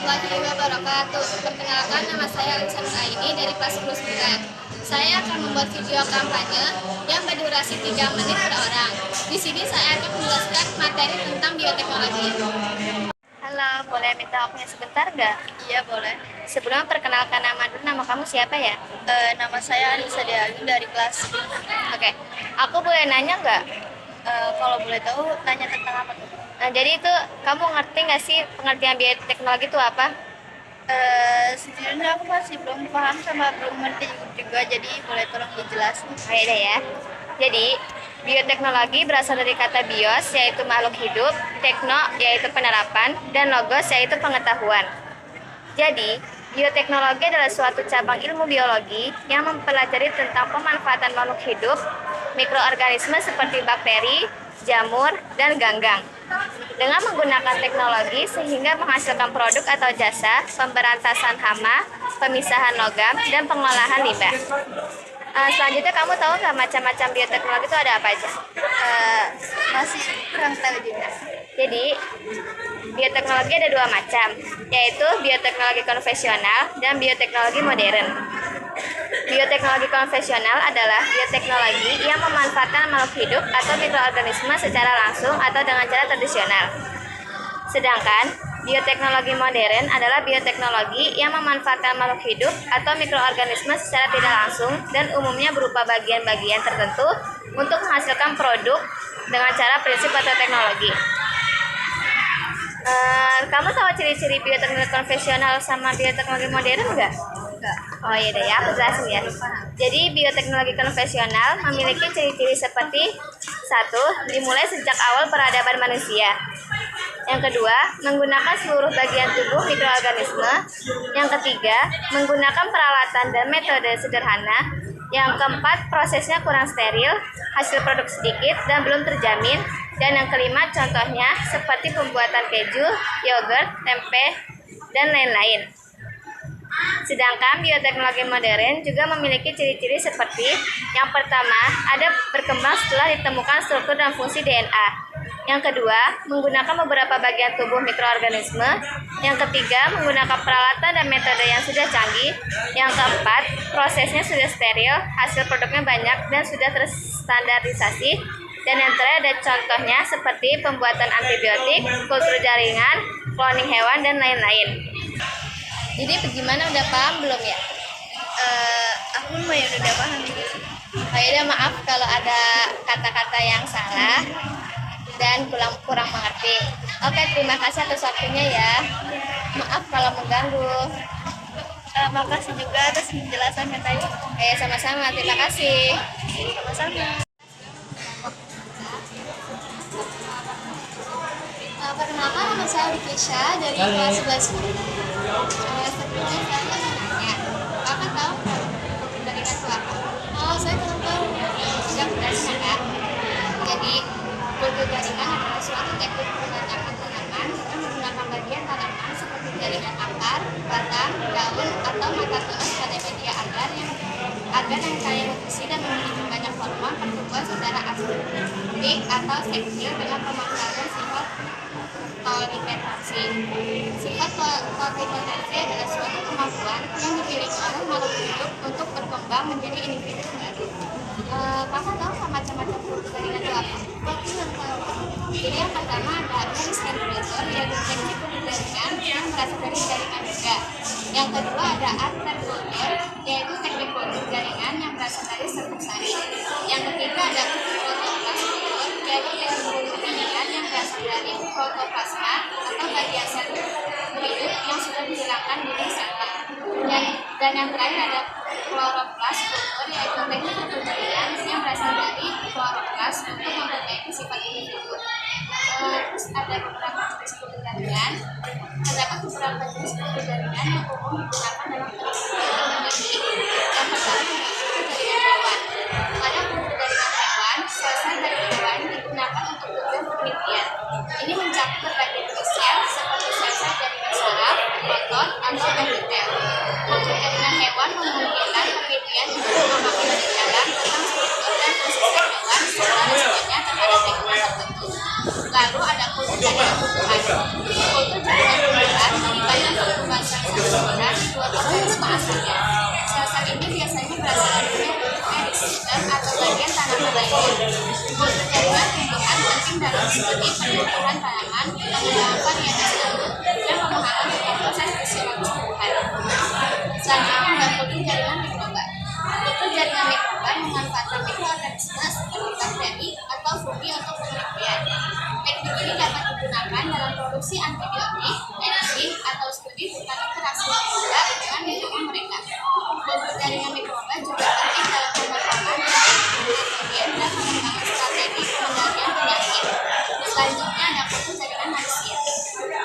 warahmatullahi wabarakatuh. Perkenalkan, nama saya Alisa Nuraini dari kelas 10 Saya akan membuat video kampanye yang berdurasi 3 menit per orang. Di sini saya akan menjelaskan materi tentang bioteknologi. Halo, boleh minta waktunya sebentar nggak? Iya, boleh. Sebelum perkenalkan nama kamu siapa ya? Nama saya Anissa Deali dari kelas 5. Oke, aku boleh nanya nggak? Kalau boleh tahu, tanya tentang apa tuh? Nah, jadi itu kamu ngerti nggak sih pengertian bioteknologi itu apa? Sejujurnya aku masih belum paham sama belum ngerti juga, jadi boleh tolong dijelasin. Oke deh ya. Jadi, bioteknologi berasal dari kata bios, yaitu makhluk hidup, tekno, yaitu penerapan, dan logos, yaitu pengetahuan. Jadi, bioteknologi adalah suatu cabang ilmu biologi yang mempelajari tentang pemanfaatan makhluk hidup, mikroorganisme seperti bakteri, jamur, dan ganggang. Dengan menggunakan teknologi sehingga menghasilkan produk atau jasa, pemberantasan hama, pemisahan logam, dan pengolahan limbah. Selanjutnya kamu tahu nggak macam-macam bioteknologi itu ada apa aja? Masih kurang tahu juga. Jadi, bioteknologi ada 2 macam, yaitu bioteknologi konvensional dan bioteknologi modern. Bioteknologi konvensional adalah bioteknologi yang memanfaatkan makhluk hidup atau mikroorganisme secara langsung atau dengan cara tradisional. Sedangkan bioteknologi modern adalah bioteknologi yang memanfaatkan makhluk hidup atau mikroorganisme secara tidak langsung dan umumnya berupa bagian-bagian tertentu untuk menghasilkan produk dengan cara prinsip atau teknologi. Kamu tahu ciri-ciri bioteknologi konvensional sama bioteknologi modern nggak? Enggak. Oh iya deh ya, aku jelasin ya. Jadi bioteknologi konvensional memiliki ciri-ciri seperti 1. Dimulai sejak awal peradaban manusia. Yang kedua, menggunakan seluruh bagian tubuh mikroorganisme. Yang ketiga, menggunakan peralatan dan metode sederhana. Yang keempat, prosesnya kurang steril, hasil produk sedikit dan belum terjamin. Dan yang kelima, contohnya seperti pembuatan keju, yogurt, tempe, dan lain-lain. Sedangkan bioteknologi modern juga memiliki ciri-ciri seperti yang pertama, ada berkembang setelah ditemukan struktur dan fungsi DNA. Yang kedua, menggunakan beberapa bagian tubuh mikroorganisme. Yang ketiga, menggunakan peralatan dan metode yang sudah canggih. Yang keempat, prosesnya sudah steril, hasil produknya banyak dan sudah terstandarisasi. Dan yang terakhir ada contohnya seperti pembuatan antibiotik, kultur jaringan, cloning hewan, dan lain-lain. Jadi bagaimana, udah paham belum ya? Aku lumayan udah paham. Oh ya, maaf kalau ada kata-kata yang salah dan kurang mengerti. Oke, terima kasih atas waktunya ya. Maaf kalau mengganggu. Makasih juga atas penjelasannya tadi. Sama-sama, terima kasih. Sama-sama. Perkenalkan, nama saya Rikisha dari kelas 11. Sebelumnya saya mau nanya, Kakak tahu kultur jaringan itu apa? Oh, saya kurang tahu. Sudah berhasil Kak. Jadi, kultur jaringan adalah suatu teknik penanaman tanaman dengan menggunakan bagian tanaman seperti jaringan akar, batang, daun, atau mata tunas pada media agar yang kaya nutrisi dan memiliki banyak hormon pertumbuhan secara aseptik atau seksil dengan pemanfaatan sifat polimerasi. Sifat polimerasi adalah suatu kemampuan yang dimiliki oleh makhluk hidup untuk berkembang menjadi individu baru. Kakak tahu macam-macam kultur jaringan itu apa? Jadi yang pertama ada host and predator, yaitu teknik kultur jaringan yang berasal dari jaringan juga. Yang kedua ada arter-kultur, yaitu teknik kultur jaringan yang berasal dari serbuk sari. Yang ketiga ada protoplasma, yaitu teknik kultur jaringan yang berasal dari protoplasma atau bagian sel hidup yang sudah dihilangkan di reseptor. Dan yang terakhir ada kloroplas kultur, yaitu teknik kultur jaringan yang berasal dari kloroplas untuk memperbaiki sifat individu. Terus ada beberapa jenis kultur jaringan. Terdapat beberapa jenis kultur jaringan yang umum digunakan dalam penelitian. Yang pertama yaitu jaringan hewan. Pada kultur jaringan hewan, sel-sel dari hewan digunakan untuk tujuan penelitian. Ini mencakup berbagai jenis sel seperti sel-sel jaringan saraf, otot, atau endotel. Kultur jaringan hewan memungkinkan penelitian untuk mengambil jalan tentang struktur dan fungsi sel hewan serta responnya terhadap lingkungan tertentu. Lalu ada kultur jaringan tumbuhan. Kultur jaringan tumbuhan melibatkan pembadian tanaman lainnya. Kultur jaringan tumbuhan penting dalam studi penumbuhan tanaman, pengembangan varietas tanaman, dan pemahaman tentang proses fisiologis tumbuhan. Selanjutnya ada kultur jaringan mikroba. Kultur jaringan mikroba memanfaatkan mikroorganisme seperti bakteri atau fungi untuk penelitian. Teknik ini dapat digunakan dalam produksi antibiotik, enzim, atau studi tentang interaksi mikroba dengan lingkungan mereka. Kultur jaringan mikroba juga penting dalam pemahaman patogen dan pengembangan strategi pengendalian penyakit. Selanjutnya ada kultur jaringan manusia.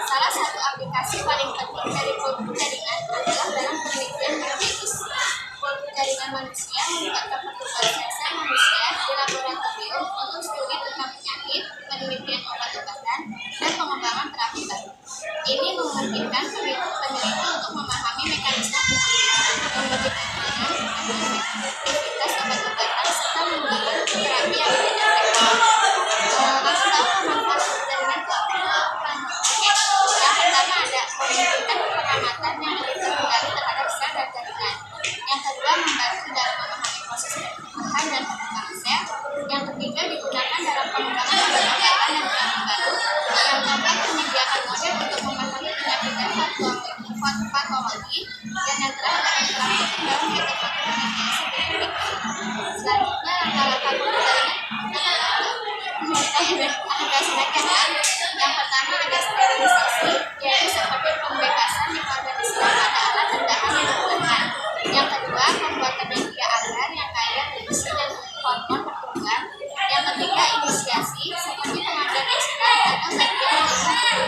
Salah satu aplikasi paling penting dari kultur jaringan adalah dalam penelitian biologis. Kultur jaringan manusia melibatkan pertumbuhan sel-sel manusia di laboratorium untuk studi tentang penyakit, penelitian obat-obatan, dan pengembangan terapi baru. Ini memungkinkan peneliti untuk memahami mekanisme fungsi, aktivitas obat-obatan, serta mengembangkan terapi yang tidak efektif. Kamu tahu manfaat jaringan itu apa? Oke, yang pertama ada memungkinkan pengamatan yang lebih terkendali terhadap sel dan jaringan. Yang kedua, membantu dalam memahami proses pertumbuhan dan perkembangan sel. Yang ketiga, digunakan dalam pengembangan obat-obatan dan terapi baru. Yang keempat, menyediakan model untuk memahami penyakit dan patologi. Dan yang terakhir, dalam metode penelitian spesifik. Selanjutnya, langkah-langkah kultur jaringan ada semacam. Yang pertama ada sterilisasi, yaitu seperti pembebasan mikroorganisme pada alat rendahan yang digunakan. Yang kedua, pembuatan media agar yang kaya nutrisi dan hormon pertumbuhan. Yang ketiga, inisiasi seperti pengambilan ekstrak atau bagian yang pertumbuhan.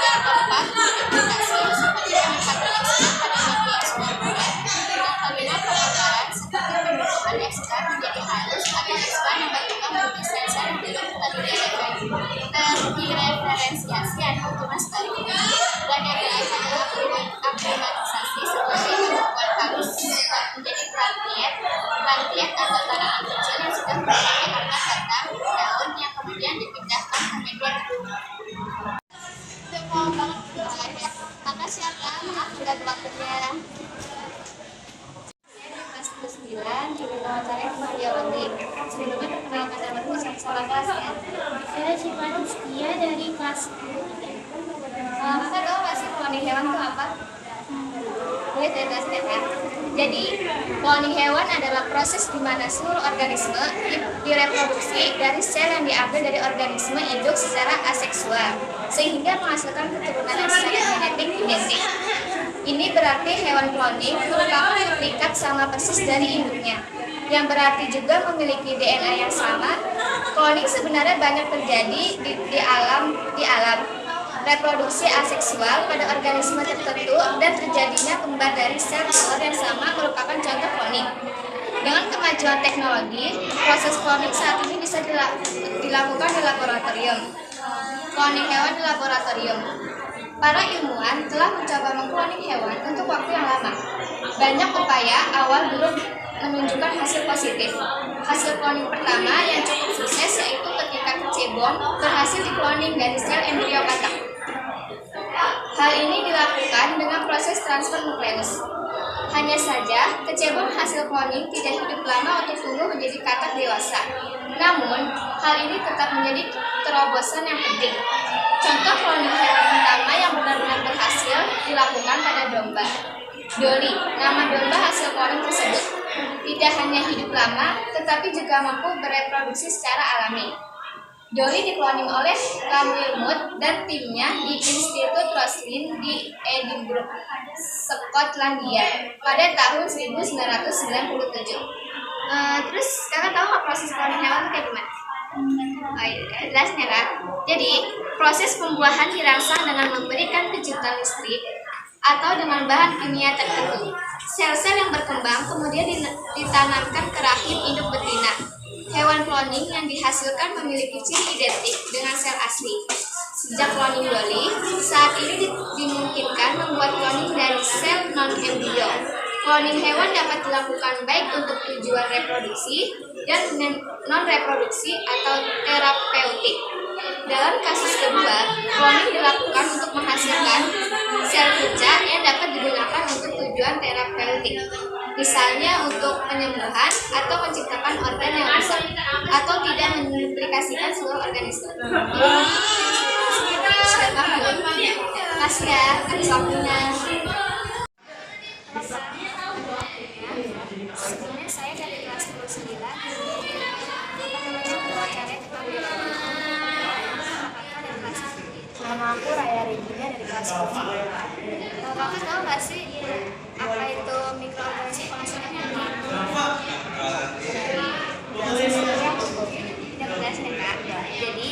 Yang keempat, modifikasi seperti penempatan ekstrak pada media eksplorer. Yang kelima, penggambaran seperti pembentukan ekstrak menjadi halus atau ekstrak yang berkembang menjadi sel-sel yang belum terdireferensiasi atau tunas baru. Dan yang terakhir adalah aklimatisasi seperti membuat halus menjadi plantiet atau tanaman kecil yang sudah memiliki akar batang daun yang kemudian dipindahkan ke media kedua. Makasih ya Kak, sudah waktunya. Kelas 9 di wawancara biologi. Sebelumnya perkenalkan namaku salah kelas ya. Saya Syifa Rizkia dari kelas 10. Kakak tahu nggak sih cloning hewan itu apa? Boleh saya jelasin ya Kak? Jadi, cloning hewan adalah proses di mana seluruh organisme direproduksi dari sel yang diambil dari organisme induk secara aseksual, sehingga menghasilkan keturunan yang secara genetik identik. Ini berarti hewan cloning merupakan duplikat sama persis dari induknya, yang berarti juga memiliki DNA yang sama. Cloning sebenarnya banyak terjadi di alam. Reproduksi aseksual pada organisme tertentu dan terjadinya kembar dari sel telur yang sama merupakan contoh cloning. Dengan kemajuan teknologi, proses cloning saat ini bisa dilakukan di laboratorium. Cloning hewan di laboratorium. Para ilmuwan telah mencoba mengkloning hewan untuk waktu yang lama. Banyak upaya awal belum menunjukkan hasil positif. Hasil cloning pertama yang cukup sukses yaitu ketika kecebong berhasil dikloning dari sel embrio katak. Hal ini dilakukan dengan proses transfer nukleus. Hanya saja, kecebong hasil cloning tidak hidup lama untuk tumbuh menjadi katak dewasa. Namun, hal ini tetap menjadi terobosan yang penting. Contoh cloning hewan pertama yang benar-benar berhasil dilakukan pada domba. Dolly, nama domba hasil cloning tersebut, tidak hanya hidup lama, tetapi juga mampu bereproduksi secara alami. Dolly dikloning oleh Samuel Mood dan timnya di Institut Roslin di Edinburgh, Skotlandia pada tahun 1997. Terus sekarang tahu nggak proses cloning hewan itu kayak gimana? Jelasnya kan? Jadi proses pembuahan dirangsang dengan memberikan kejutan listrik atau dengan bahan kimia tertentu. Sel-sel yang berkembang kemudian ditanamkan ke rahim induk betina. Hewan cloning yang dihasilkan memiliki ciri identik dengan sel asli. Sejak cloning Dolly, saat ini dimungkinkan membuat cloning dari sel non-embrio. Cloning hewan dapat dilakukan baik untuk tujuan reproduksi dan non-reproduksi atau terapeutik. Dalam kasus kedua, cloning dilakukan untuk menghasilkan sel punca yang dapat digunakan untuk tujuan terapeutik. Misalnya untuk penyembuhan perubahan atau menciptakan organ yang rusak atau tidak memultiplikasikan seluruh organisme. Sudah paham? Makasih ya atas waktunya. Sebelumnya saya dari kelas 29. Wawancara tentang nama aku Raya Regina dari kelas 10. Kamu tahu nggak sih apa itu mikroorganisme penghasil energi? Tidak menjelaskan ya Kak. Jadi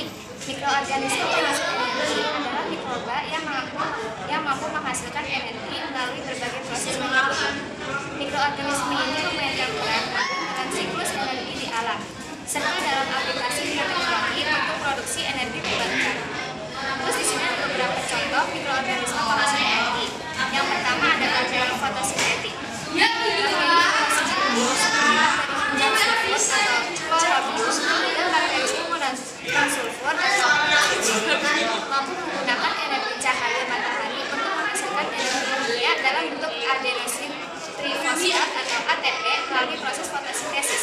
mikroorganisme penghasil energi adalah mikroba yang mampu menghasilkan energi melalui berbagai proses metabolisme. Mikroorganisme ini memainkan peran dalam siklus energi di alam, serta dalam aplikasi bioteknologi untuk produksi energi terbarukan. Terus di sini ada beberapa contoh mikroorganisme penghasil energi. Yang pertama ada bakteri fotosintetik. Dan bakteri sulfur mampu menggunakan energi cahaya matahari untuk menghasilkan energi kimia dalam bentuk adenosin trifosfat atau ATP melalui proses fotosintesis.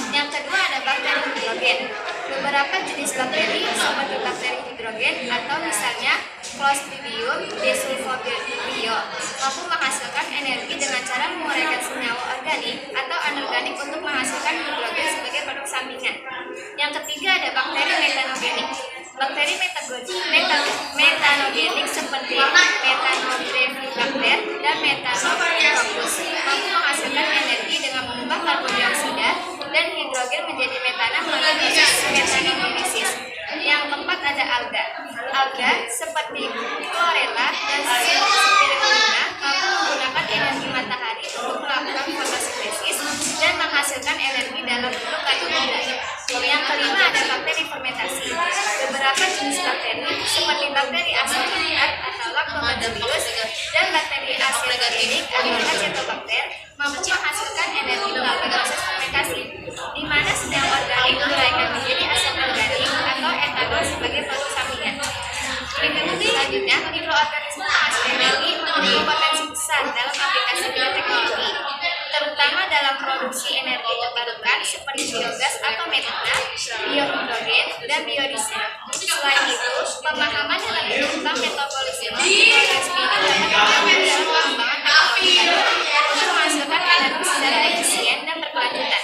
Yang kedua ada bakteri hidrogen. Beberapa jenis bakteri seperti bakteri hidrogen atau misalnya Clostridium desulforide mampu menghasilkan energi dengan cara menguraikan senyawa organik atau anorganik untuk menghasilkan hidrogen sebagai produk sampingan. Yang ketiga ada bakteri metanogenik. Bakteri metanogenik seperti Methanobacter dan Methanococcus mampu menghasilkan energi dengan mengubah karbon dioksida dan hidrogen menjadi metana melalui proses metanogenesis. Yang keempat ada alga. Alga seperti chlorella dan spirulina mampu menggunakan energi matahari untuk melakukan fotosintesis dan menghasilkan energi dalam bentuk karbohidrat. Yang kelima ada bakteri fermentasi. Beberapa jenis bakteri seperti bakteri acidic atau lactobacillus dan bakteri acidogenik atau acetobacter mampu menghasilkan energi melalui proses fermentasi, di mana senyawa organik diuraikan menjadi asam organik atau etanol sebagai produk sampingan. Selanjutnya, mikroorganisme penghasil energi memiliki potensi besar dalam aplikasi bioteknologi, terutama dalam produksi energi terbarukan seperti biogas atau metana, biohidrogen, dan biodiesel. Selain itu, pemahaman dalam tentang metabolisme mikroorganisme ini dapat dilakukan dalam pengembangan teknologi untuk menghasilkan energi secara efisien dan berkelanjutan.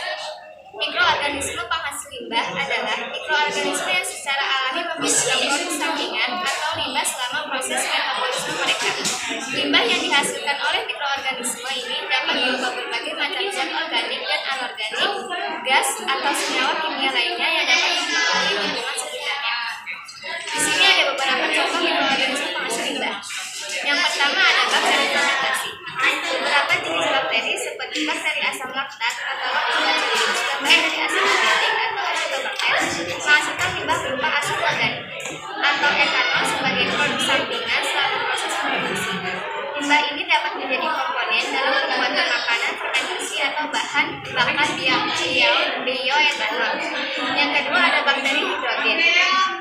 Mikroorganisme penghasil limbah adalah mikroorganisme yang secara alami membutuhkan produk sampingan atau limbah selama proses metabolisme mereka. Limbah yang dihasilkan oleh mikroorganisme ini dapat berupa berbagai macam zat organik dan anorganik, gas atau senyawa kimia lainnya yang dapat mempengaruhi lingkungan sekitarnya. Di sini ada beberapa contoh mikroorganisme penghasil limbah. Yang pertama ada bakteri fermentasi. Beberapa jenis bakteri seperti bakteri asam laktat atau lactobacillus dan bakteri asam organik atau acetobacter menghasilkan limbah berupa asam organik atau etanol sebagai produk sampingan selama proses fermentasi. Limbah ini dapat menjadi komponen dalam pembuatan makanan fermentasi atau bahan bakar bioetanol. Yang kedua ada bakteri hidrogen.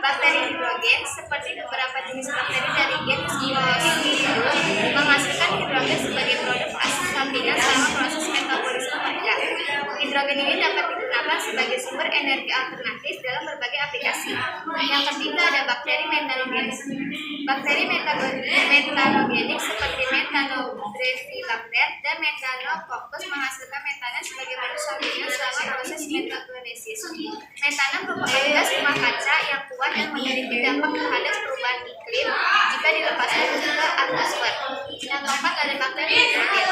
Bakteri hidrogen seperti beberapa jenis bakteri dari genus Clostridium menghasilkan hidrogen sebagai produk sampingan selama proses metabolisme mereka. Hidrogen ini dapat digunakan sebagai sumber energi alternatif dalam berbagai aplikasi. Yang ketiga ada bakteri metanogenik. Bakteri metanogenik seperti Methanobacter dan Methanococcus menghasilkan metana sebagai produk sampingan selama proses metabolisme. Metana merupakan gas rumah kaca yang kuat yang memiliki dampak terhadap perubahan iklim jika dilepaskan ke atmosfer. Yang keempat ada bakteri nitrogen.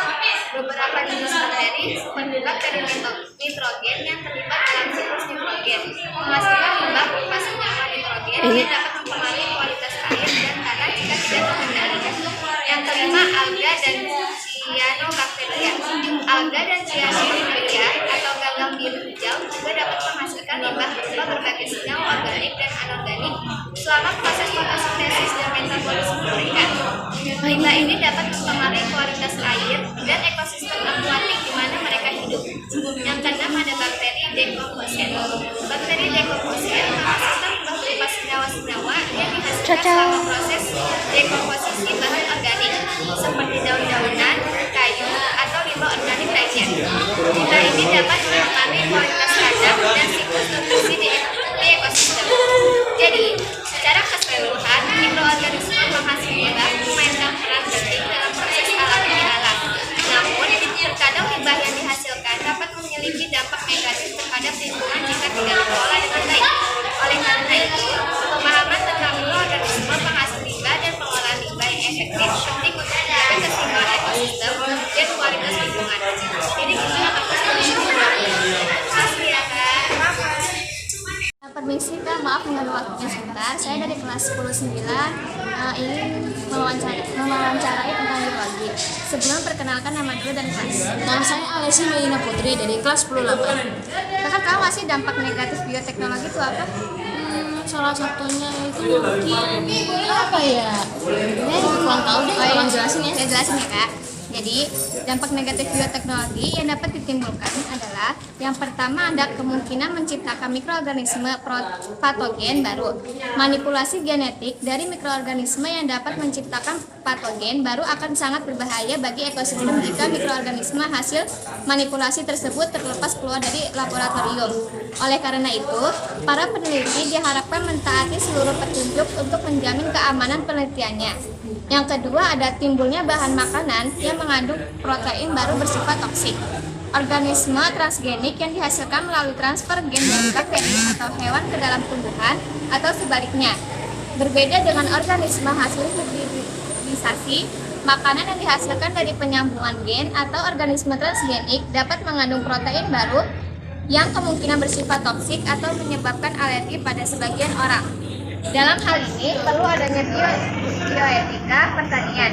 Beberapa jenis bakteri seperti bakteri nitrogen yang terlibat dalam siklus nitrogen menghasilkan limbah berupa senyawa nitrogen yang dapat mempengaruhi kualitas air dan tanah jika tidak terkendali. Yang kelima alga dan cyanobacteria. Alga dan cyanobacteria atau ganggang biru hijau juga dapat menghasilkan limbah berupa berbagai senyawa organik dan anorganik selama proses fotosintesis dan metabolisme mereka. Limbah ini dapat mempengaruhi kualitas air dan ekosistem akuatik di mana mereka hidup. Yang keenam ada bakteri dekomposer. Bakteri dekomposer menghasilkan limbah berupa senyawa-senyawa yang dihasilkan selama proses dekomposisi bahan organik seperti daun-daunan, kayu, atau limbah organik lainnya. Jika ini dapat mengurangi kualitas kadar dan siklus nutrisi di ekosistem. Jadi, secara keseluruhan, mikroorganisme penghasil limbah memainkan peran penting dalam proses alami di alam. Namun, terkadang limbah yang dihasilkan dapat memiliki dampak negatif terhadap lingkungan jika tidak dikelola dengan baik. Oleh karena itu, pemahaman tentang mikroorganisme penghasil limbah dan pengolahan limbah yang efektif penting untuk menjaga keseimbangan ekosistem dan kualitas lingkungan. Jadi gimana Kak solusinya? Makasih ya Kak. Permisi Kak, maaf mengganggu waktunya sebentar. Saya dari kelas 10-9 ingin mewawancarai tentang biologi. Sebelum perkenalkan nama dulu dan kelas. Nama saya Alessi Melina Putri dari kelas 10-8. Kakak tahu nggak sih dampak negatif bioteknologi itu apa? Salah satunya itu mungkin apa ya? Kurang tahu deh, tolong jelasin ya. Saya jelasin ya Kak. Jadi, dampak negatif bioteknologi yang dapat ditimbulkan adalah yang pertama ada kemungkinan menciptakan mikroorganisme patogen baru. Manipulasi genetik dari mikroorganisme yang dapat menciptakan patogen baru akan sangat berbahaya bagi ekosistem jika mikroorganisme hasil manipulasi tersebut terlepas keluar dari laboratorium. Oleh karena itu, para peneliti diharapkan mentaati seluruh petunjuk untuk menjamin keamanan penelitiannya. Yang kedua ada timbulnya bahan makanan yang mengandung protein baru bersifat toksik. Organisme transgenik yang dihasilkan melalui transfer gen dari bakteri atau hewan ke dalam tumbuhan atau sebaliknya. Berbeda dengan organisme hasil hibridisasi, makanan yang dihasilkan dari penyambungan gen atau organisme transgenik dapat mengandung protein baru yang kemungkinan bersifat toksik atau menyebabkan alergi pada sebagian orang. Dalam hal ini perlu adanya bioetika pertanian,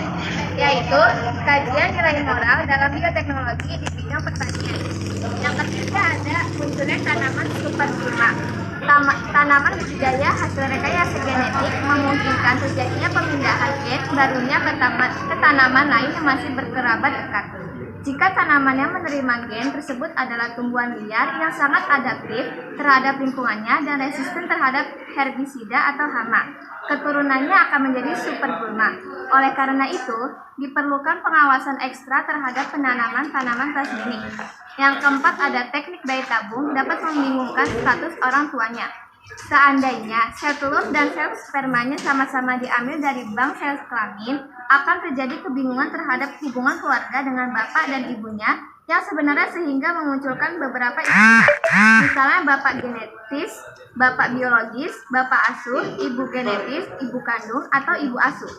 yaitu kajian nilai moral dalam bioteknologi di bidang pertanian. Yang ketiga ada munculnya tanaman supergulma. Tanaman budidaya hasil rekayasa genetik memungkinkan terjadinya pemindahan gen barunya ke tanaman lain yang masih berkerabat dekat. Jika tanaman yang menerima gen tersebut adalah tumbuhan liar yang sangat adaptif terhadap lingkungannya dan resisten terhadap herbisida atau hama, keturunannya akan menjadi supergulma. Oleh karena itu, diperlukan pengawasan ekstra terhadap penanaman tanaman transgenik. Yang keempat ada teknik bayi tabung dapat membingungkan status orang tuanya. Seandainya sel telur dan sel spermanya sama-sama diambil dari bank sel kelamin, akan terjadi kebingungan terhadap hubungan keluarga dengan bapak dan ibunya yang sebenarnya sehingga memunculkan beberapa isu. Misalnya bapak genetis, bapak biologis, bapak asuh, ibu genetis, ibu kandung, atau ibu asuh.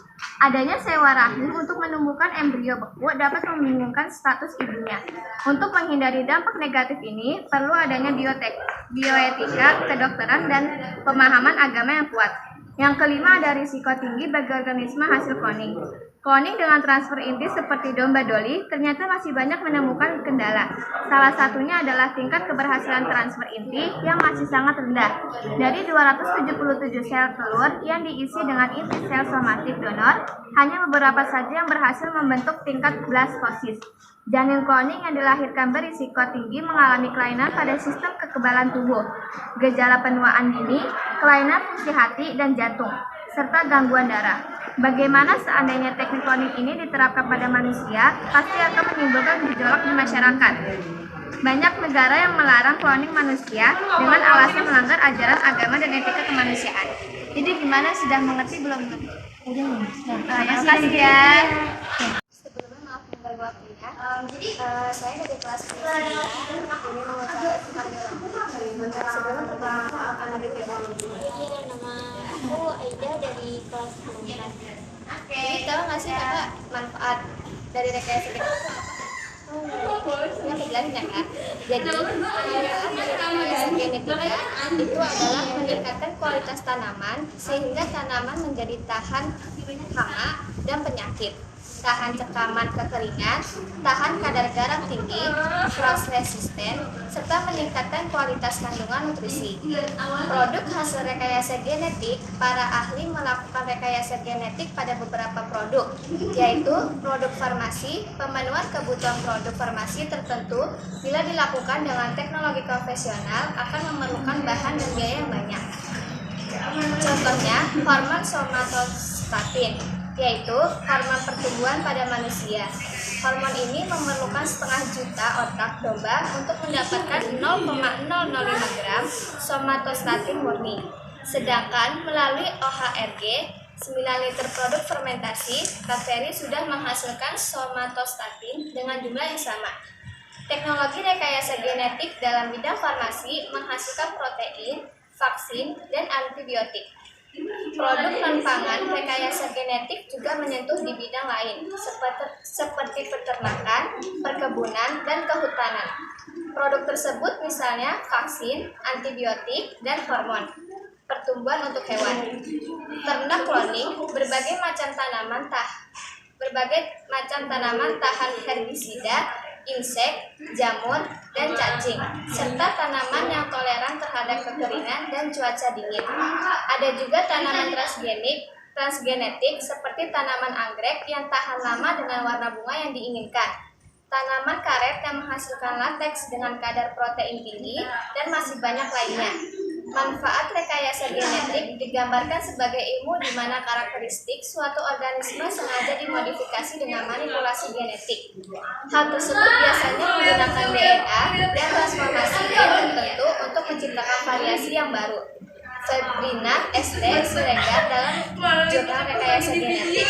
Adanya sewa rahim untuk menumbuhkan embrio beku dapat membingungkan status ibunya. Untuk menghindari dampak negatif ini, perlu adanya bioetika, kedokteran, dan pemahaman agama yang kuat. Yang kelima ada risiko tinggi bagi organisme hasil kloning. Kloning dengan transfer inti seperti domba doli ternyata masih banyak menemukan kendala. Salah satunya adalah tingkat keberhasilan transfer inti yang masih sangat rendah. Dari 277 sel telur yang diisi dengan inti sel somatik donor, hanya beberapa saja yang berhasil membentuk tingkat blastosis. Janin kloning yang dilahirkan berisiko tinggi mengalami kelainan pada sistem kekebalan tubuh, gejala penuaan dini, kelainan fungsi hati dan jantung, serta gangguan darah. Bagaimana seandainya teknik kloning ini diterapkan pada manusia, pasti akan menimbulkan gejolak di masyarakat. Banyak negara yang melarang kloning manusia dengan alasan melanggar ajaran agama dan etika kemanusiaan. Jadi gimana, sudah mengerti belum? Terima kasih ya. Sebelumnya maaf mengganggu waktunya. Saya dari kelas 9 ini mengucapkan sebelum pertama akan lebih teknologi. Nama aku Aida dari kelas 9. Jadi tahu nggak sih kakak manfaat dari rekayasa genetik? Ini dijelasin ya kak. Jadi manfaat dari rekayasa genetika itu adalah meningkatkan kualitas tanaman sehingga tanaman menjadi tahan hama dan penyakit, tahan cekaman kekeringan, tahan kadar garam tinggi, frost resisten, serta meningkatkan kualitas kandungan nutrisi. Produk hasil rekayasa genetik, para ahli melakukan rekayasa genetik pada beberapa produk, yaitu produk farmasi. Pemenuhan kebutuhan produk farmasi tertentu bila dilakukan dengan teknologi konvensional akan memerlukan bahan dan biaya yang banyak. Contohnya, hormon somatostatin, yaitu hormon pertumbuhan pada manusia. Hormon ini memerlukan setengah juta otak domba untuk mendapatkan 0,005 gram somatostatin murni. Sedangkan melalui OHRG, 9 liter produk fermentasi, bakteri sudah menghasilkan somatostatin dengan jumlah yang sama. Teknologi rekayasa genetik dalam bidang farmasi menghasilkan protein, vaksin, dan antibiotik. Produk non-pangan rekayasa genetik juga menyentuh di bidang lain, seperti peternakan, perkebunan, dan kehutanan. Produk tersebut misalnya vaksin, antibiotik, dan hormon pertumbuhan untuk hewan. Ternak cloning, berbagai macam tanaman tahan herbisida, insek, jamur, dan cacing, serta tanaman yang toleran terhadap kekeringan dan cuaca dingin. Ada juga tanaman transgenetik seperti tanaman anggrek yang tahan lama dengan warna bunga yang diinginkan, tanaman karet yang menghasilkan lateks dengan kadar protein tinggi, dan masih banyak lainnya. Manfaat rekayasa genetik digambarkan sebagai ilmu di mana karakteristik suatu organisme sengaja dimodifikasi dengan manipulasi genetik. Hal tersebut biasanya menggunakan DNA dan transformasi gen tertentu untuk menciptakan variasi yang baru. Febrina S.T. Siregar dalam jurnal rekayasa genetik,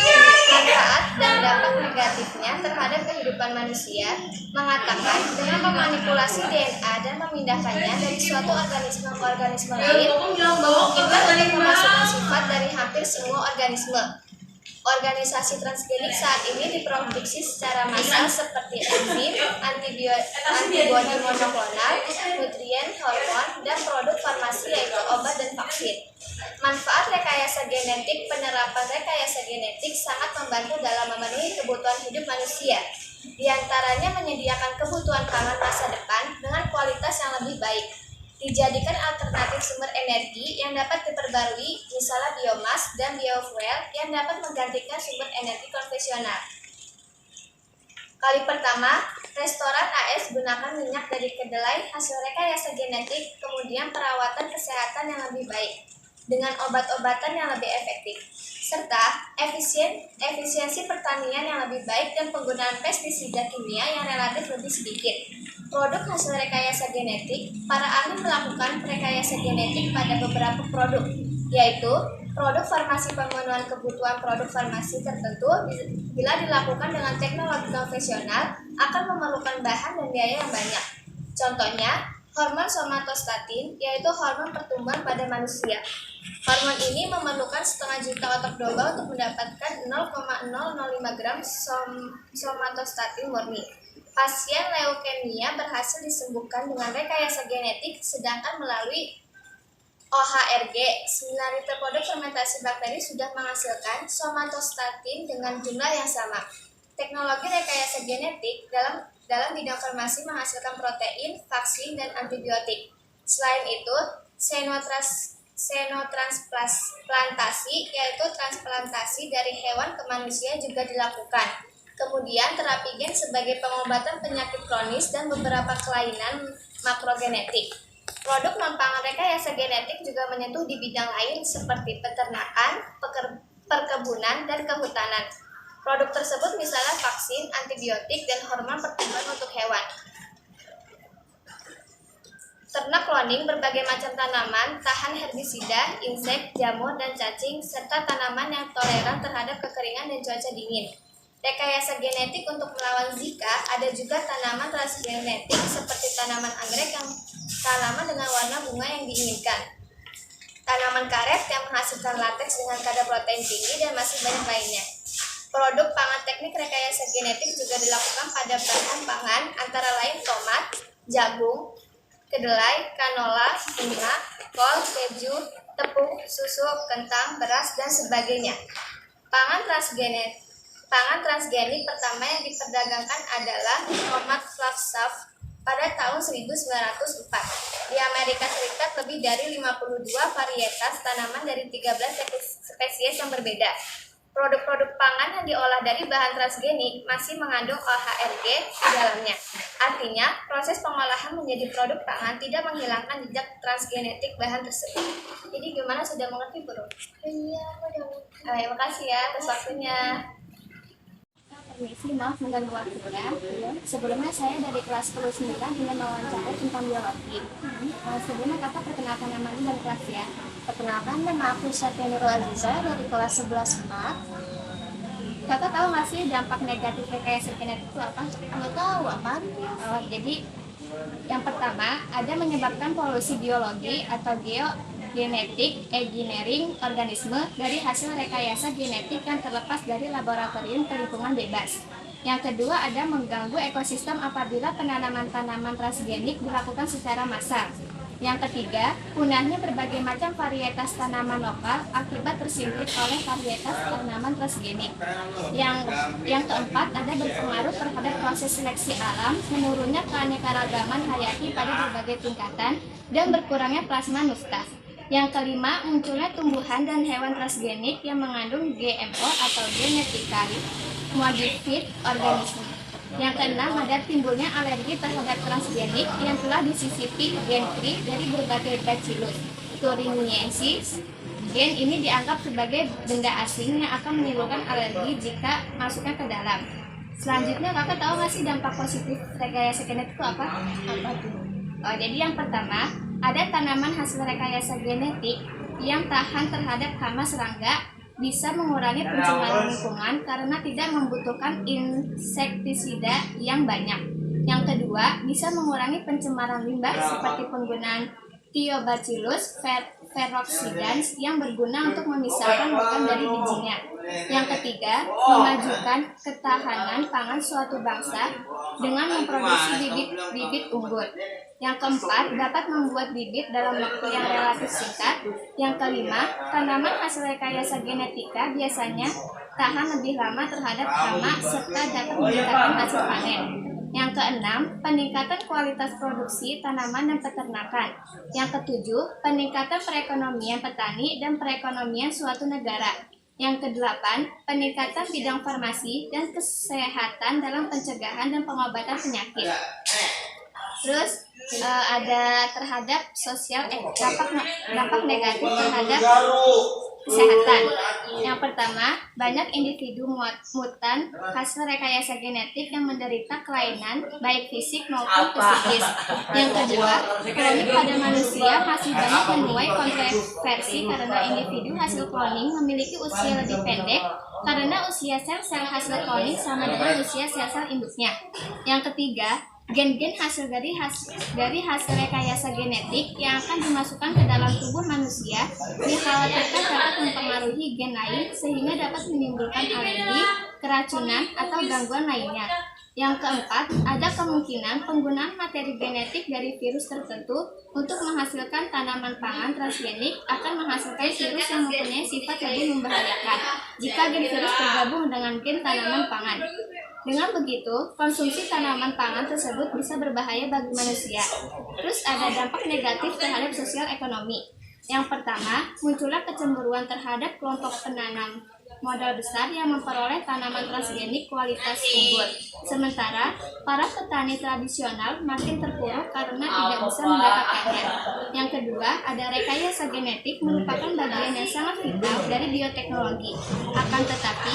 manfaat dan dampak negatifnya terhadap kehidupan manusia, mengatakan dengan memanipulasi DNA dan memindahkannya dari suatu organisme ke organisme lain, memungkinkan untuk memasukkan sifat dari hampir semua organisme. Organisasi transgenik saat ini diproduksi secara massal seperti enzim, antibodi monoklonal, nutrien, hormon, dan produk farmasi yaitu obat dan vaksin. Manfaat rekayasa genetik. Penerapan rekayasa genetik sangat membantu dalam memenuhi kebutuhan hidup manusia. Di antaranya menyediakan kebutuhan pangan masa depan dengan kualitas yang lebih baik. Dijadikan alternatif sumber energi yang dapat diperbarui, misalnya biomas dan biofuel yang dapat menggantikan sumber energi konvensional. Kali pertama, restoran AS gunakan minyak dari kedelai hasil rekayasa genetik, kemudian perawatan kesehatan yang lebih baik dengan obat-obatan yang lebih efektif, serta efisiensi pertanian yang lebih baik dan penggunaan pestisida kimia yang relatif lebih sedikit. Produk hasil rekayasa genetik, para ahli melakukan rekayasa genetik pada beberapa produk, yaitu produk farmasi pemenuhan kebutuhan produk farmasi tertentu bila dilakukan dengan teknologi konvensional akan memerlukan bahan dan biaya yang banyak. Contohnya, hormon somatostatin, yaitu hormon pertumbuhan pada manusia. Hormon ini memerlukan setengah juta otak domba untuk mendapatkan 0,005 gram somatostatin murni. Pasien leukemia berhasil disembuhkan dengan rekayasa genetik, sedangkan melalui OHRG, 9 liter produk fermentasi bakteri sudah menghasilkan somatostatin dengan jumlah yang sama. Teknologi rekayasa genetik dalam bidang farmasi menghasilkan protein, vaksin, dan antibiotik. Selain itu, xenotransplantasi, yaitu transplantasi dari hewan ke manusia juga dilakukan. Kemudian terapi gen sebagai pengobatan penyakit kronis dan beberapa kelainan makrogenetik. Produk non-pangan rekayasa genetik juga menyentuh di bidang lain seperti peternakan, perkebunan, dan kehutanan. Produk tersebut misalnya vaksin, antibiotik, dan hormon pertumbuhan untuk hewan. Ternak cloning, berbagai macam tanaman tahan herbisida, insek, jamur, dan cacing, serta tanaman yang toleran terhadap kekeringan dan cuaca dingin. Rekayasa genetik untuk melawan Zika. Ada juga tanaman transgenetik seperti tanaman anggrek yang tanaman dengan warna bunga yang diinginkan, tanaman karet yang menghasilkan lateks dengan kadar protein tinggi, dan masih banyak lainnya. Produk pangan teknik rekayasa genetik juga dilakukan pada bahan pangan antara lain tomat, jagung, kedelai, kanola, bunga, kol, keju, tepung, susu, kentang, beras, dan sebagainya. Pangan transgenik pertama yang diperdagangkan adalah tomat flagstaff pada tahun 1904. Di Amerika Serikat lebih dari 52 varietas tanaman dari 13 spesies yang berbeda. Produk-produk pangan yang diolah dari bahan transgenik masih mengandung OHRG di dalamnya. Artinya, proses pengolahan menjadi produk pangan tidak menghilangkan jejak transgenetik bahan tersebut. Jadi gimana, sudah mengerti, Bro? Iya, terima kasih ya atas waktunya. permisi, maaf mengganggu waktunya. Sebelumnya saya dari kelas 10-9 ingin mewawancarai tentang biologi. Sebelumnya kakak perkenalkan namanya dan kelas ya. Perkenalkan, nama aku Satya Nurul Aziza dari kelas 11A. Kakak tahu nggak sih dampak negatif rekayasa genetik itu apa? Nggak tahu apa? Jadi yang pertama ada menyebabkan polusi biologi atau genetik engineering organisme dari hasil rekayasa genetik yang terlepas dari laboratorium ke lingkungan bebas. Yang kedua ada mengganggu ekosistem apabila penanaman tanaman transgenik dilakukan secara massal. Yang ketiga, punahnya berbagai macam varietas tanaman lokal akibat tersingkir oleh varietas tanaman transgenik. Yang keempat, ada berpengaruh terhadap proses seleksi alam, menurunnya keanekaragaman hayati pada berbagai tingkatan, dan berkurangnya plasma nufta. Yang kelima, munculnya tumbuhan dan hewan transgenik yang mengandung GMO atau genetically modified organism. Yang keenam, ada timbulnya alergi terhadap transgenik yang telah disisipi gen free dari berbagai bacillus thuringiensis. Gen ini dianggap sebagai benda asing yang akan menimbulkan alergi jika masuknya ke dalam. Selanjutnya, kakak tahu nggak sih dampak positif rekayasa genetik itu apa? Jadi yang pertama, ada tanaman hasil rekayasa genetik yang tahan terhadap hama serangga, bisa mengurangi pencemaran lingkungan karena tidak membutuhkan insektisida yang banyak. Yang kedua, bisa mengurangi pencemaran limbah seperti penggunaan Thiobacillus peroxidans yang berguna untuk memisahkan logam dari bijinya. Yang ketiga, memajukan ketahanan pangan suatu bangsa dengan memproduksi bibit-bibit unggul. Yang keempat, dapat membuat bibit dalam waktu yang relatif singkat. Yang kelima, tanaman hasil rekayasa genetika biasanya tahan lebih lama terhadap hama serta dapat meningkatkan hasil panen. Yang keenam, peningkatan kualitas produksi tanaman dan peternakan. Yang ketujuh, peningkatan perekonomian petani dan perekonomian suatu negara. Yang kedelapan, peningkatan bidang farmasi dan kesehatan dalam pencegahan dan pengobatan penyakit. Terus ada terhadap sosial dampak negatif terhadap kesehatan. Yang pertama, banyak individu mutan hasil rekayasa genetik yang menderita kelainan baik fisik maupun psikis. Yang kedua, kloning pada manusia masih banyak menuai kontroversi karena individu hasil kloning memiliki usia lebih pendek karena usia sel-sel hasil kloning sama dengan usia sel-sel induknya. Yang ketiga, gen-gen hasil dari hasil rekayasa genetik yang akan dimasukkan ke dalam tubuh manusia dikhawatirkan dapat mempengaruhi gen lain sehingga dapat menimbulkan alergi, keracunan, atau gangguan lainnya. Yang keempat, ada kemungkinan penggunaan materi genetik dari virus tertentu untuk menghasilkan tanaman pangan transgenik akan menghasilkan virus yang mempunyai sifat lebih membahayakan jika gen virus tergabung dengan gen tanaman pangan. Dengan begitu, konsumsi tanaman pangan tersebut bisa berbahaya bagi manusia. Terus ada dampak negatif terhadap sosial ekonomi. Yang pertama, munculnya kecemburuan terhadap kelompok penanam modal besar yang memperoleh tanaman transgenik kualitas unggul. Sementara, para petani tradisional makin terpuruk karena tidak bisa mendapatkannya. Yang kedua, ada rekayasa genetik merupakan bagian yang sangat vital dari bioteknologi. Akan tetapi,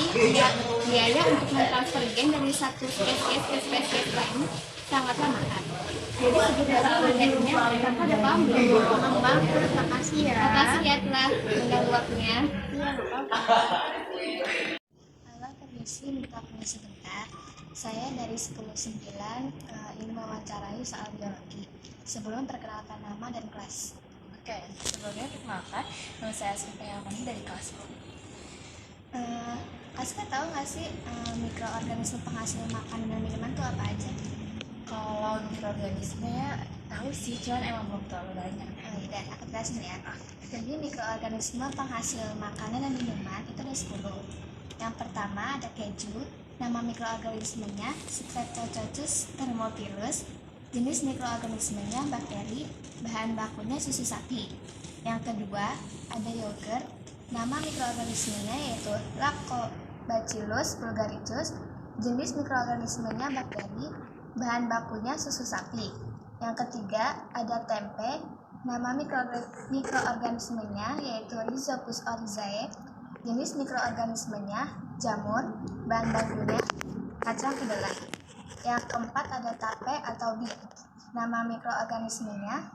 biaya untuk mentransfer gen dari satu spesies ke spesies lain sangatlah mahal. Jadi sebenarnya kontennya mereka ada paham belum? Paham banget, makasih ya. Makasih ya telah mengganggu waktunya. Iya, Halo, permisi, minta waktunya sebentar. Saya dari 10-9 ingin mewawancarai soal biologi. Sebelum perkenalkan nama dan kelas. Oke, sebelumnya perkenalkan, nama saya Sofia dari kelas 10. Aska tahu nggak sih mikroorganisme penghasil makanan dan minuman itu apa aja? Kalau mikroorganismenya tahu sih, cuman emang belum terlalu banyak. Dan aku jelasin ya. Jadi mikroorganisme penghasil makanan dan minuman itu ada 10. Yang pertama ada keju. Nama mikroorganismenya Streptococcus thermophilus. Jenis mikroorganismenya bakteri. Bahan bakunya susu sapi. Yang kedua ada yogurt. Nama mikroorganismenya yaitu Lactobacillus bulgaricus. Jenis mikroorganismenya bakteri. Bahan bakunya susu sapi. Yang ketiga ada tempe. Nama mikroorganismenya yaitu Rhizopus oryzae. Jenis mikroorganismenya jamur. Bahan bakunya kacang kedelai. Yang keempat ada tape atau beet. Nama mikroorganismenya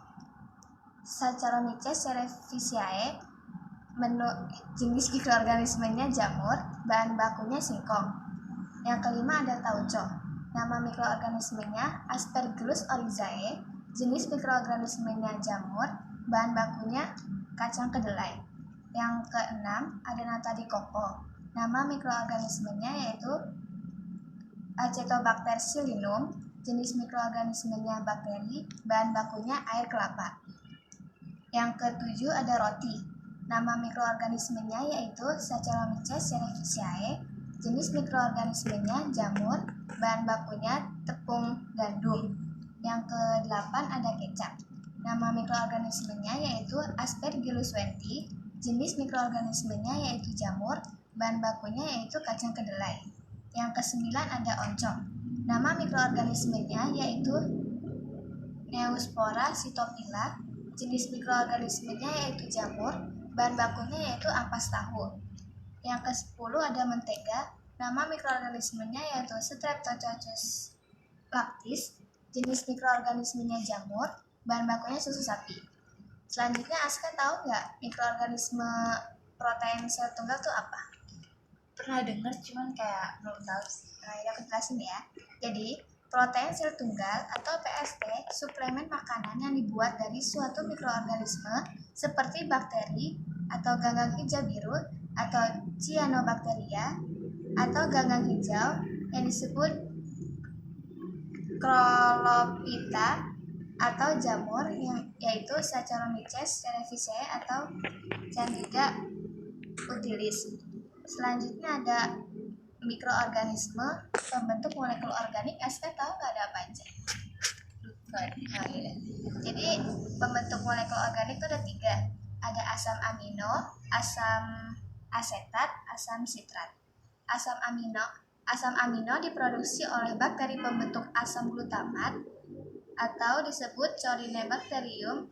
Saccharomyces cerevisiae. Jenis mikroorganismenya jamur, bahan bakunya singkong. Yang kelima ada tauco. Nama mikroorganismenya Aspergillus oryzae. Jenis mikroorganismenya jamur, bahan bakunya kacang kedelai. Yang keenam ada nata di koko. Nama mikroorganismenya yaitu Acetobacter psyllinum. Jenis mikroorganismenya bakteri, bahan bakunya air kelapa. Yang ketujuh ada roti. Nama mikroorganismenya yaitu Saccharomyces cerevisiae. Jenis mikroorganismenya jamur, bahan bakunya tepung gandum. Yang kedelapan ada kecap. Nama mikroorganismenya yaitu Aspergillus wenti. Jenis mikroorganismenya yaitu jamur, bahan bakunya yaitu kacang kedelai. Yang kesembilan ada oncom. Nama mikroorganismenya yaitu Neospora cytophila. Jenis mikroorganismenya yaitu jamur, bahan bakunya yaitu ampas tahu. Yang ke-10 ada mentega. Nama mikroorganismenya yaitu Streptococcus lactis. Jenis mikroorganismenya jamur, bahan bakunya susu sapi. Selanjutnya Aska tahu nggak mikroorganisme protein sel tunggal itu apa? Pernah dengar cuman kayak belum tahu sih. Nah, ini aku jelasin ya. Jadi, protein sel tunggal atau PST suplemen makanan yang dibuat dari suatu mikroorganisme seperti bakteri atau ganggang hijau biru atau cyanobacteria atau ganggang hijau yang disebut Chlorofita atau jamur yaitu Saccharomyces cerevisiae atau Candida utilis. Selanjutnya ada mikroorganisme pembentuk molekul organik. Aska tahu nggak ada apa aja? Oh, iya. Jadi pembentuk molekul organik itu ada 3. Ada asam amino, asam asetat, asam sitrat. Asam amino diproduksi oleh bakteri pembentuk asam glutamat atau disebut Corynebacterium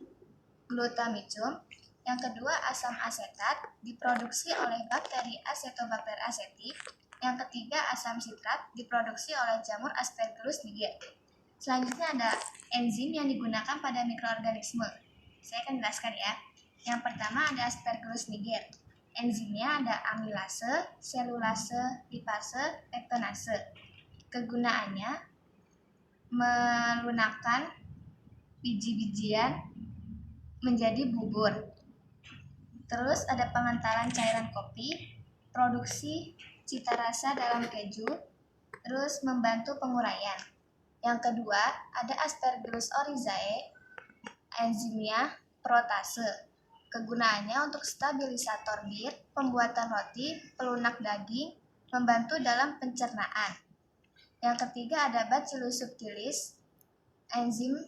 glutamicum. Yang kedua, asam asetat diproduksi oleh bakteri Acetobacter aceti. Yang ketiga, asam sitrat diproduksi oleh jamur Aspergillus niger. Selanjutnya ada enzim yang digunakan pada mikroorganisme. Saya akan jelaskan ya. Yang pertama ada Aspergillus niger. Enzimnya ada amilase, selulase, lipase, pektonase. Kegunaannya melunakkan biji-bijian menjadi bubur. Terus ada pengentalan cairan kopi, produksi cita rasa dalam keju, terus membantu penguraian. Yang kedua ada Aspergillus oryzae. Enzimnya protase. Kegunaannya untuk stabilisator bir, pembuatan roti, pelunak daging, membantu dalam pencernaan. Yang ketiga ada Bacillus subtilis. Enzim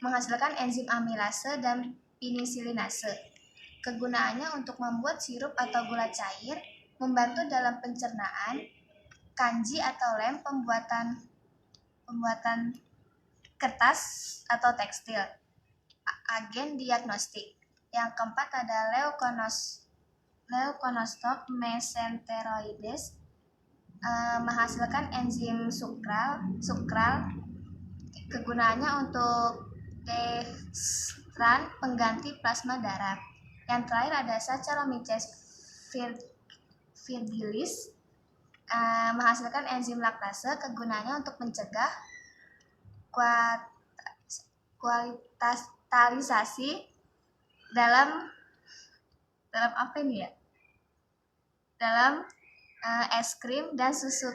menghasilkan enzim amilase dan penisilinase. Kegunaannya untuk membuat sirup atau gula cair, membantu dalam pencernaan, kanji atau lem, pembuatan kertas atau tekstil, agen diagnostik. Yang keempat ada Leuconostoc mesenteroides, menghasilkan enzim sukral. Kegunaannya untuk dextran, pengganti plasma darah. Yang terakhir ada Saccharomyces virgilis, menghasilkan enzim laktase. Kegunaannya untuk mencegah kualitalisasi dalam apa ini ya? Dalam es krim dan susu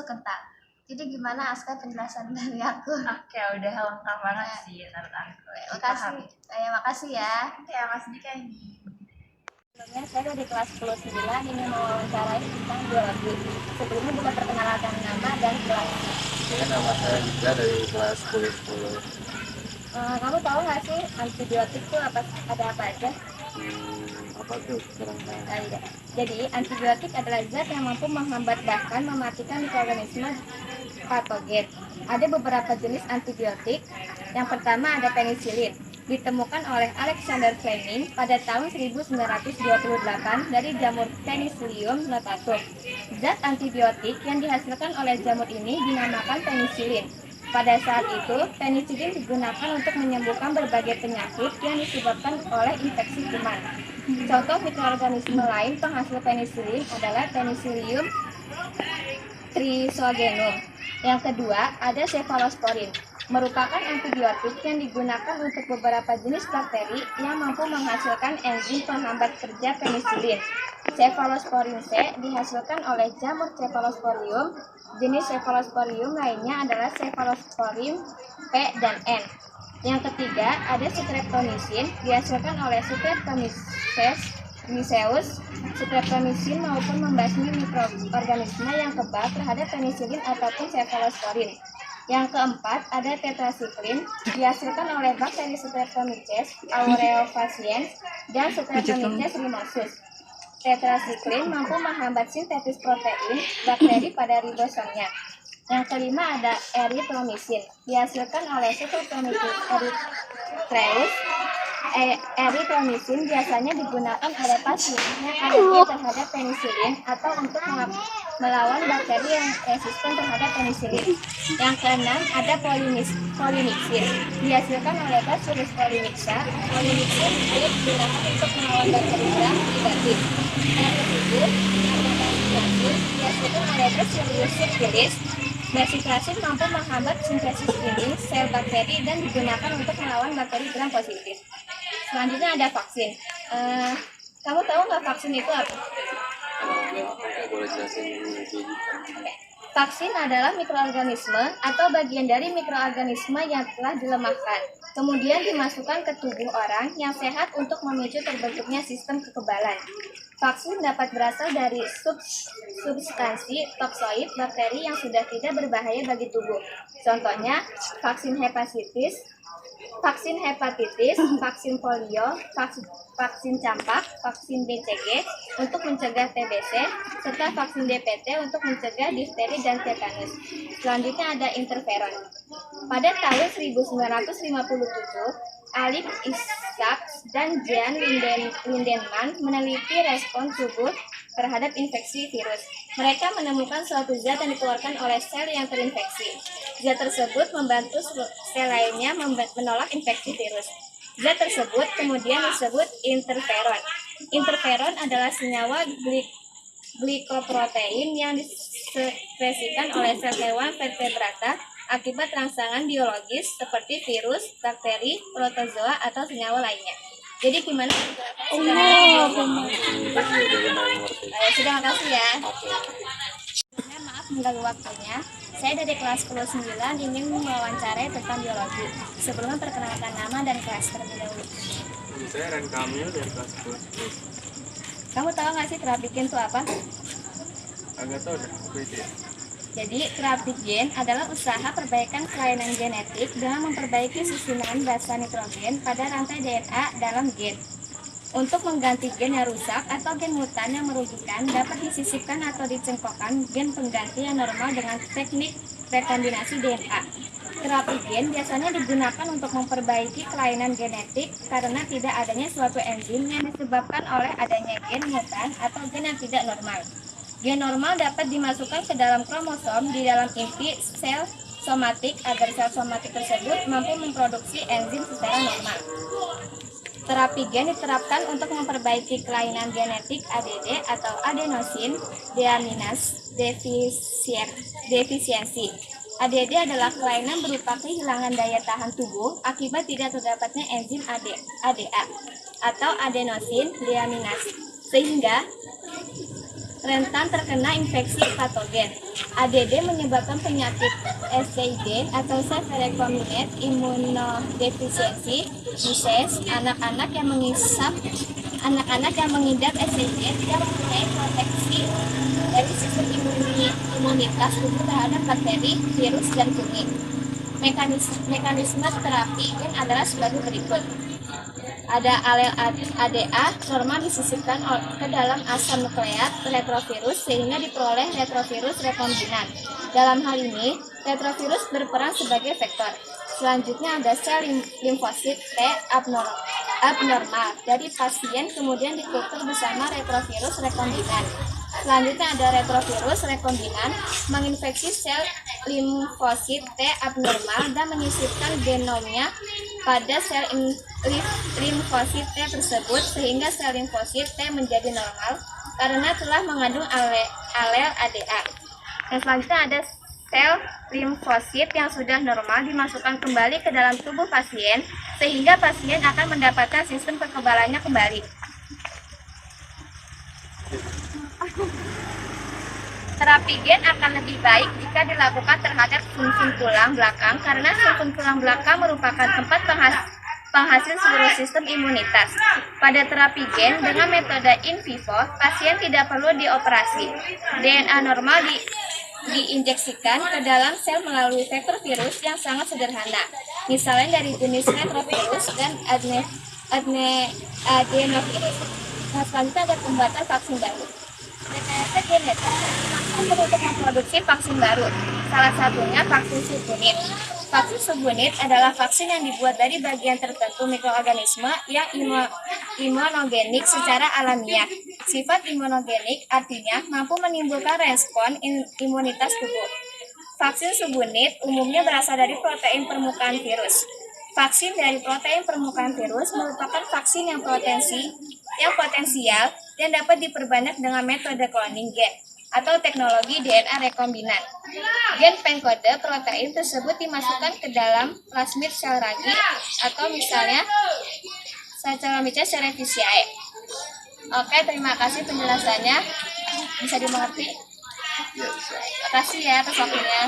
kental. Jadi gimana Aska penjelasan dari aku? Oke, udah lengkap banget sih menurut aku. Makasih ya. Ya, Mas Dika ini. Sebelumnya saya dari kelas 10-9 ini mau wawancarai tentang biologi. Sebelumnya bisa perkenalkan nama dan kelas. Nama saya juga dari kelas 10. Kamu tahu nggak sih antibiotik itu ada apa aja? Apa tuh kurang tahu. Jadi antibiotik adalah zat yang mampu menghambat bahkan mematikan mikroorganisme patogen. Ada beberapa jenis antibiotik. Yang pertama ada penisilin. ditemukan oleh Alexander Fleming pada tahun 1928 dari jamur Penicillium notatum. Zat antibiotik yang dihasilkan oleh jamur ini dinamakan penisilin. Pada saat itu, penisilin digunakan untuk menyembuhkan berbagai penyakit yang disebabkan oleh infeksi kuman. Contoh mikroorganisme lain penghasil penisilin adalah Penicillium trisogenum. Yang kedua, ada cephalosporin, merupakan antibiotik yang digunakan untuk beberapa jenis bakteri yang mampu menghasilkan enzim penghambat kerja penisilin. Cephalosporin C dihasilkan oleh jamur Cephalosporium. Jenis Cephalosporium lainnya adalah Cephalosporin P dan N. Yang ketiga, ada Streptomycin dihasilkan oleh Streptomyces, Streptomycin maupun membasmi mikroorganisme yang kebal terhadap penisilin ataupun cephalosporin. Yang keempat, ada tetrasiklin dihasilkan oleh bakteri Streptomyces aureofaciens dan Streptomyces rhinosus. Tetrasiklin mampu menghambat sintesis protein bakteri pada ribosomnya. Yang kelima ada eritromycin dihasilkan oleh Streptomyces erythraeus. Eritromycin biasanya digunakan oleh pasien yang alergi terhadap penisilin atau untuk melawan bakteri yang resisten terhadap penisilin. Yang keenam ada polymyxin dihasilkan oleh Bacillus polymixa. Polymyxin digunakan untuk melawan bakteri gram negatif. Yang ketujuh ada basiklasin dihasilkan oleh Bacillus subtilis. Basiklasin mampu menghambat sintesis dinding sel bakteri dan digunakan untuk melawan bakteri gram positif. Selanjutnya ada vaksin. Kamu tahu nggak vaksin itu apa? Boleh jelasin lebih? Vaksin adalah mikroorganisme atau bagian dari mikroorganisme yang telah dilemahkan, kemudian dimasukkan ke tubuh orang yang sehat untuk memicu terbentuknya sistem kekebalan. Vaksin dapat berasal dari substansi toksoid bakteri yang sudah tidak berbahaya bagi tubuh. Contohnya, vaksin hepatitis, vaksin polio, vaksin campak, vaksin BCG untuk mencegah TBC, serta vaksin DPT untuk mencegah difteri dan tetanus. Selanjutnya ada interferon. Pada tahun 1957, Alip Isaacs dan Jan Lindemann meneliti respon tubuh terhadap infeksi virus. Mereka menemukan suatu zat yang dikeluarkan oleh sel yang terinfeksi. Zat tersebut membantu sel lainnya menolak infeksi virus. Zat tersebut kemudian disebut interferon. Interferon adalah senyawa glikoprotein yang disekresikan oleh sel hewan vertebrata akibat rangsangan biologis seperti virus, bakteri, protozoa, atau senyawa lainnya. Jadi gimana? Sudah, makasih ya. Maaf mengganggu waktunya. Saya dari kelas 10-9 ingin mewawancarai tentang biologi. Sebelumnya perkenalkan nama dan kelas terlebih dahulu. Saya Ren Kamil dari kelas 10. Kamu tahu nggak sih terapigen itu apa? Agak tahu dah, apa itu ya? Jadi, terapigen adalah usaha perbaikan kelainan genetik dengan memperbaiki susunan basa nitrogen pada rantai DNA dalam gen. Untuk mengganti gen yang rusak atau gen mutan yang merugikan, dapat disisipkan atau dicengkokkan gen pengganti yang normal dengan teknik rekombinasi DNA. Terapigen biasanya digunakan untuk memperbaiki kelainan genetik karena tidak adanya suatu enzim yang disebabkan oleh adanya gen mutan atau gen yang tidak normal. Gen normal dapat dimasukkan ke dalam kromosom di dalam inti sel somatik agar sel somatik tersebut mampu memproduksi enzim secara normal. Terapigen diterapkan untuk memperbaiki kelainan genetik ADD atau adenosin deaminase defisiensi. ADD adalah kelainan berupa kehilangan daya tahan tubuh akibat tidak terdapatnya enzim ADA atau adenosin deaminase, sehingga rentan terkena infeksi patogen. ADD menyebabkan penyakit SCID atau severe recombinant immunodefficiency disease. Anak-anak yang mengidap SCID tidak mempunyai proteksi dari sistem imunitas tubuh terhadap bakteri, virus, dan kuman. Mekanisme terapi gen adalah sebagai berikut. Ada alel ADA normal disisipkan ke dalam asam nukleat retrovirus sehingga diperoleh retrovirus rekombinan. Dalam hal ini, retrovirus berperan sebagai vektor. Selanjutnya ada sel limfosit T abnormal dari pasien kemudian dikultur bersama retrovirus rekombinan. Selanjutnya ada retrovirus rekombinan menginfeksi sel limfosit T abnormal dan menyisipkan genomnya pada sel limfosit T tersebut sehingga sel limfosit T menjadi normal karena telah mengandung alel ADA. Dan selanjutnya ada sel limfosit yang sudah normal dimasukkan kembali ke dalam tubuh pasien sehingga pasien akan mendapatkan sistem kekebalannya kembali. Terapi gen akan lebih baik jika dilakukan terhadap sumsum tulang belakang karena sumsum tulang belakang merupakan tempat penghasil seluruh sistem imunitas. Pada terapi gen dengan metode in vivo, pasien tidak perlu dioperasi. DNA normal diinjeksikan ke dalam sel melalui vektor virus yang sangat sederhana, misalnya dari jenis retrovirus dan adenovirus. Nah, selanjutnya ada pembuatan vaksin baru. Rekayasa genetik untuk memproduksi vaksin baru, salah satunya vaksin subunit. Vaksin subunit adalah vaksin yang dibuat dari bagian tertentu mikroorganisme yang imunogenik secara alamiah. Sifat imunogenik artinya mampu menimbulkan respon imunitas tubuh. Vaksin subunit umumnya berasal dari protein permukaan virus. Vaksin dari protein permukaan virus merupakan vaksin yang potensial dan dapat diperbanyak dengan metode cloning gen atau teknologi DNA rekombinan. Gen pengkode protein tersebut dimasukkan ke dalam plasmid sel ragi atau misalnya Saccharomyces cerevisiae. Oke, terima kasih penjelasannya. Bisa dimengerti? Terima kasih ya atas waktunya.